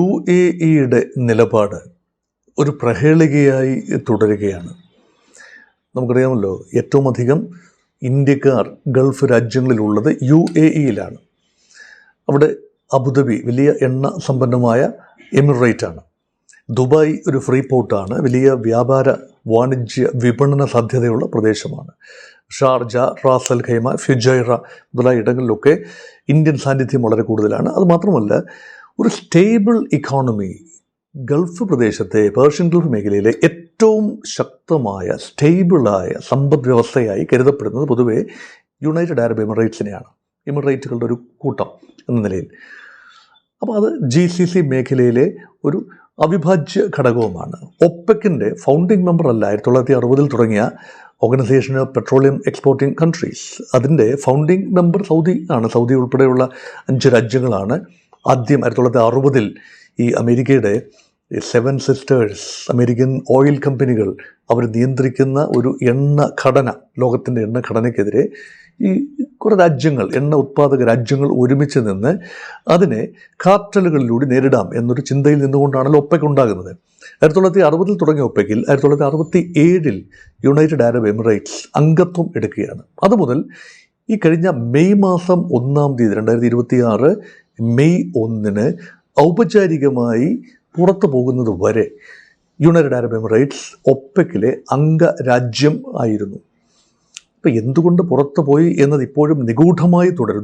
UAEയുടെ നിലപാട് ഒരു പ്രഹേളികയായി തുടരുകയാണ്. നമുക്കറിയാമല്ലോ, ഏറ്റവും അധികം ഇന്ത്യക്കാർ ഗൾഫ് രാജ്യങ്ങളിലുള്ളത് UAEയിലാണ്. അവിടെ അബുദാബി വലിയ എണ്ണ സമ്പന്നമായ എമിറേറ്റാണ്. ദുബായ് ഒരു ഫ്രീ പോർട്ടാണ്, വലിയ വ്യാപാര വാണിജ്യ വിപണന സാധ്യതയുള്ള പ്രദേശമാണ്. Sharjah, Ras Al Khaimah, Fujairah മുതലായ ഇടങ്ങളിലൊക്കെ ഇന്ത്യൻ സാന്നിധ്യം വളരെ കൂടുതലാണ്. അതുമാത്രമല്ല, ഒരു സ്റ്റേബിൾ ഇക്കോണമി, ഗൾഫ് പ്രദേശത്തെ പേർഷ്യൻ ഗൾഫ് മേഖലയിലെ ഏറ്റവും ശക്തമായ സ്റ്റേബിളായ സമ്പദ് വ്യവസ്ഥയായി കരുതപ്പെടുന്നത് പൊതുവെ യുണൈറ്റഡ് അറബ് എമിറേറ്റ്സിനെയാണ്, എമിറേറ്റുകളുടെ ഒരു കൂട്ടം എന്ന നിലയിൽ. അപ്പോൾ അത് GCC മേഖലയിലെ ഒരു അവിഭാജ്യ ഘടകവുമാണ്. OPEC-ൻ്റെ ഫൗണ്ടിങ് മെമ്പർ അല്ല 1960 തുടങ്ങിയ organisation of petroleum exporting countries. അതിൻ്റെ ഫൗണ്ടിങ് മെമ്പർ സൗദി ആണ്. സൗദി ഉൾപ്പെടെയുള്ള 5 രാജ്യങ്ങളാണ് ആദ്യം 1960 ഈ അമേരിക്കയുടെ 7 സിസ്റ്റേഴ്സ് അമേരിക്കൻ ഓയിൽ കമ്പനികൾ അവർ നിയന്ത്രിക്കുന്ന ഒരു എണ്ണ ഘടന, ലോകത്തിൻ്റെ എണ്ണ ഘടനയ്ക്കെതിരെ ഈ കുറേ രാജ്യങ്ങൾ, എണ്ണ ഉത്പാദക രാജ്യങ്ങൾ ഒരുമിച്ച് നിന്ന് അതിനെ കാർട്ടലുകളിലൂടെ നേരിടാം എന്നൊരു ചിന്തയിൽ നിന്നുകൊണ്ടാണല്ലോ OPEC ഉണ്ടാകുന്നത്. 1960 തുടങ്ങിയ OPEC-ൽ 1967 യുണൈറ്റഡ് അറബ് എമിറേറ്റ്സ് അംഗത്വം എടുക്കുകയാണ്. അതുമുതൽ ഈ കഴിഞ്ഞ മെയ് മാസം 1-ാം തീയതി 2026 മെയ് 1-ന് ഔപചാരികമായി പുറത്തു പോകുന്നത് വരെ യുണൈറ്റഡ് അറബ് എമിറേറ്റ്സ് OPEC-ലെ അംഗരാജ്യം ആയിരുന്നു. അപ്പോൾ എന്തുകൊണ്ട് പുറത്തു പോയി എന്നത് ഇപ്പോഴും നിഗൂഢമായി തുടരുന്നു.